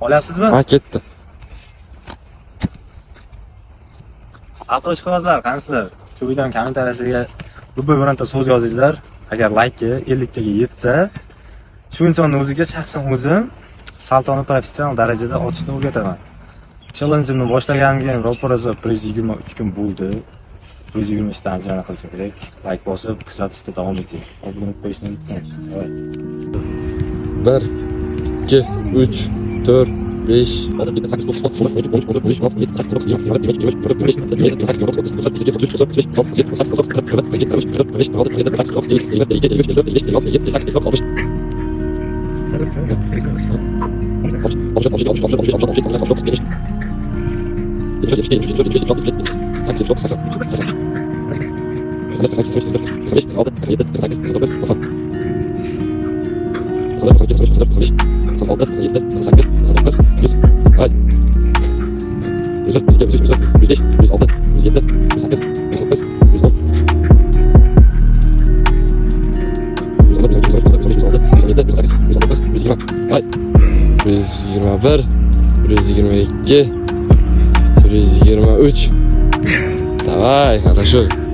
Olyapsizmi? Ha, ketdi. Salto ishqibozlar, qansizlar? Shu videoning kommentariyasiga любой bironta so'z yozinglar. Agar laykka 50 taga yetsa, shu insonning o'ziga shaxsan o'zim saltoni professional darajada otishni o'rgataman. Challenge'imni boshlaganimga ro'paraza 123 kun bo'ldi. 120 ta anjana qilishim kerak. Like bosib, kuzatishda davom eting. Obuna qo'yishni unutmang. 1 2 3 4 5 6 7 8 9 10 11 12 13 14 15 16 17 18 19 20 21 122 123. Давай, хорошо.